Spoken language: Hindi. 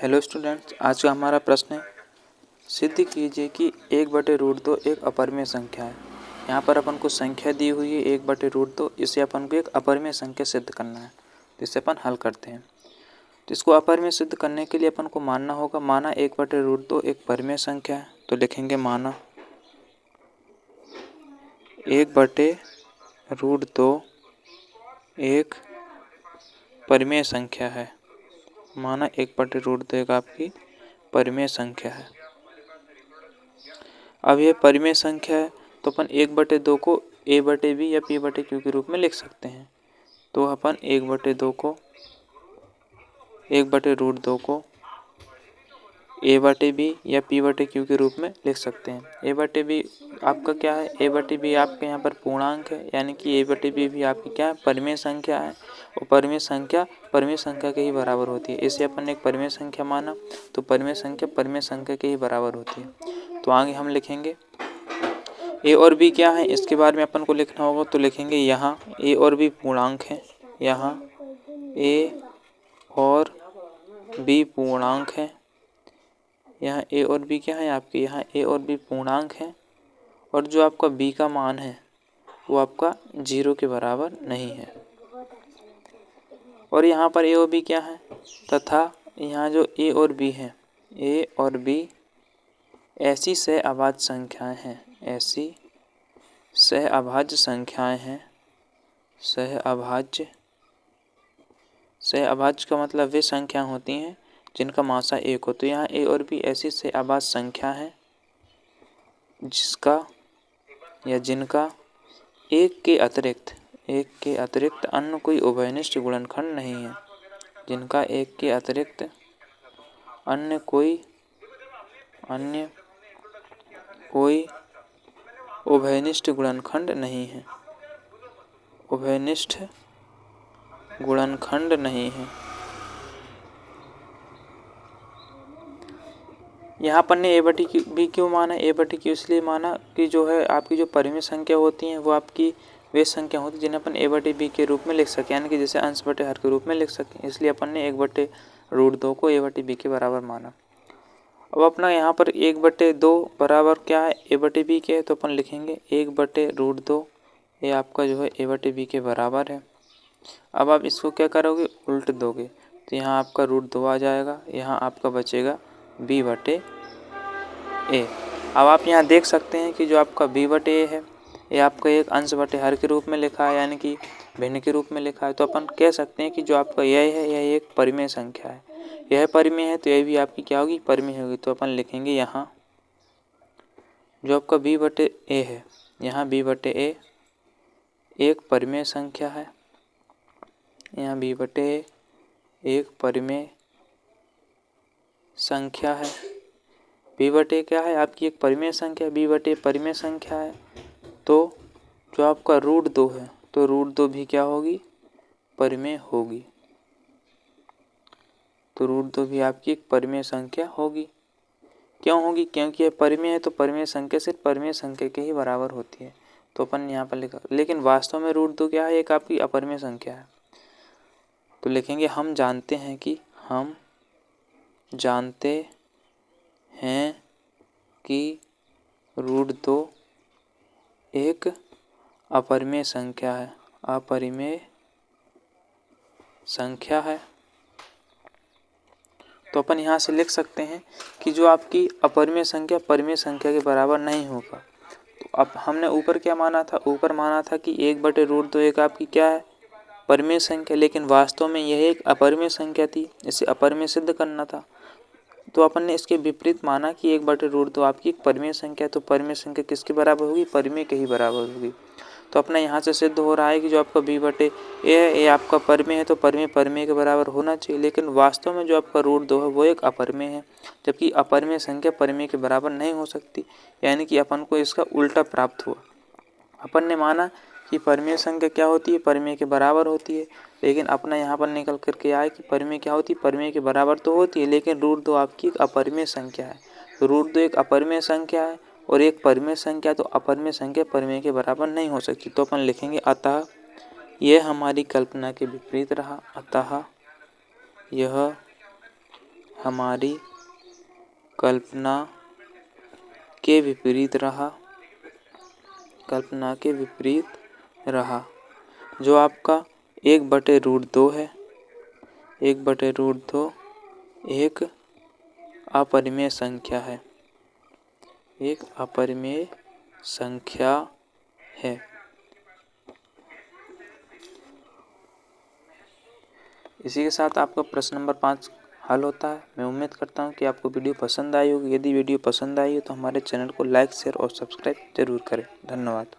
हेलो स्टूडेंट्स, आज का हमारा प्रश्न है सिद्ध कीजिए कि 1/√2 एक अपरिमेय संख्या है। यहाँ पर अपन को संख्या दी हुई है 1/√2, इसे अपन को एक अपरिमेय संख्या सिद्ध करना है, तो इसे अपन हल करते हैं। तो इसको अपरिमेय सिद्ध करने के लिए अपन को मानना होगा, माना 1/√2 एक परिमेय संख्या है, तो लिखेंगे माना 1/√2 एक परिमेय संख्या है। माना 1/√2 एक आपकी परिमेय संख्या है। अब यह परिमेय संख्या है तो अपन 1/2 को a/b या p/q के रूप में लिख सकते हैं। तो अपन 1/2 को 1/√2 को a/b या p/q के रूप में लिख सकते हैं। a/b आपका क्या है, a/b आपके यहाँ पर पूर्णांक है, यानी कि a/b भी आपकी क्या है, परिमेय संख्या है। और परिमेय संख्या के ही बराबर होती है। इसे अपन एक परिमेय संख्या माना, तो परिमेय संख्या के ही बराबर होती है। तो आगे हम लिखेंगे a और b क्या है, इसके बारे में अपन को लिखना होगा। तो लिखेंगे यहाँ a और b पूर्णांक है, यहाँ a और b पूर्णांक है। यहाँ a और b क्या है आपके, यहाँ a और b पूर्णांक है। और जो आपका b का मान है वो आपका 0 के बराबर नहीं है। और यहाँ पर a और b क्या है, तथा यहाँ जो a और b है, a और b ऐसी सहअभाज्य संख्याएं हैं, ऐसी सहअभाज्य संख्याएं हैं। सहअभाज्य का मतलब वे संख्या होती हैं जिनका मासा 1 हो। तो यहाँ a और b ऐसी सहअभाज्य संख्या है जिसका या जिनका एक के अतिरिक्त अन्य कोई उभयनिष्ठ गुणनखंड नहीं है। जिनका एक के अतिरिक्त अन्य कोई उभयनिष्ठ गुणनखंड नहीं है। उभयनिष्ठ गुणनखंड नहीं है। यहाँ पर ने a/b क्यों माना, a/q इसलिए माना कि जो है आपकी जो परिमेय संख्या होती हैं वो आपकी वे संख्या होती है जिन्हें अपन a/b के रूप में लिख सकें, यानी कि जैसे अंश बटे हर के रूप में लिख सकें। इसलिए अपन ने 1/√2 को a/b के बराबर माना। अब अपना यहाँ पर 1/2 बराबर क्या है, a/b के है, तो अपन लिखेंगे 1/√2 ये आपका जो है a/b के बराबर है। अब आप इसको क्या करोगे, उल्ट दोगे, तो यहाँ आपका √2 आ जाएगा, यहाँ आपका बचेगा b/a। अब आप यहाँ देख सकते हैं कि जो आपका b/a है ये आपका एक अंश बटे हर के रूप में लिखा है, यानी कि भिन्न के रूप में लिखा है। तो अपन कह सकते हैं कि जो आपका यह है यह एक परिमेय संख्या है। यह परिमेय है तो यह भी आपकी क्या होगी, परिमेय होगी। तो अपन लिखेंगे यहाँ जो आपका b/a है, यहाँ b/a एक परिमेय संख्या है। यहाँ b/a एक परिमेय संख्या है। b/a क्या है आपकी, एक परिमेय संख्या। b/a परिमेय संख्या है तो जो आपका √2 है, तो √2 भी क्या होगी, परिमेय होगी। तो √2 भी आपकी एक परिमेय संख्या होगी। क्यों होगी, क्योंकि यह परिमेय है तो परिमेय संख्या सिर्फ परिमेय संख्या के ही बराबर होती है। तो अपन यहाँ पर लिखा, लेकिन वास्तव में √2 क्या है, एक आपकी अपरिमेय संख्या है। तो लिखेंगे हम जानते हैं कि √2 एक अपरिमेय संख्या है, अपरिमेय संख्या है। तो अपन यहाँ से लिख सकते हैं कि जो आपकी अपरिमेय संख्या परिमेय संख्या के बराबर नहीं होगा। तो अब हमने ऊपर क्या माना था, ऊपर माना था कि 1/√2 एक आपकी क्या है, परिमेय संख्या, लेकिन वास्तव में यह एक अपरिमेय संख्या थी, इसे अपरिमेय सिद्ध करना था। तो अपन ने इसके विपरीत माना कि 1/√2 आपकी एक परिमेय संख्या है। तो परिमेय संख्या किसके बराबर होगी, परिमेय के ही बराबर होगी। तो अपना यहाँ से सिद्ध हो रहा है कि जो आपका b/a है ये आपका परिमेय है, तो परिमेय के बराबर होना चाहिए। लेकिन वास्तव में जो आपका √2 है वो एक अपरिमेय है, जबकि अपरिमेय संख्या परिमेय के बराबर नहीं हो सकती, यानी कि अपन को इसका उल्टा प्राप्त हुआ। अपन ने माना कि परिमेय संख्या क्या होती है, परिमेय के बराबर होती है, लेकिन अपना यहाँ पर निकल करके आया कि परिमेय क्या होती है, परिमेय के बराबर तो होती है, लेकिन √2 आपकी एक अपरिमेय संख्या है। तो √2 एक अपरिमेय संख्या है और एक परिमेय संख्या, तो अपरिमेय संख्या परिमेय के बराबर नहीं हो सकती। तो अपन लिखेंगे अतः यह हमारी कल्पना के विपरीत रहा, अतः यह हमारी कल्पना के विपरीत रहा। कल्पना के विपरीत रहा। जो आपका 1/√2 है, 1/√2 एक अपरिमेय संख्या है, एक अपरिमेय संख्या है। इसी के साथ आपका प्रश्न नंबर 5 हल होता है। मैं उम्मीद करता हूँ कि आपको वीडियो पसंद आई होगी। यदि वीडियो पसंद आई हो तो हमारे चैनल को लाइक, शेयर और सब्सक्राइब जरूर करें। धन्यवाद।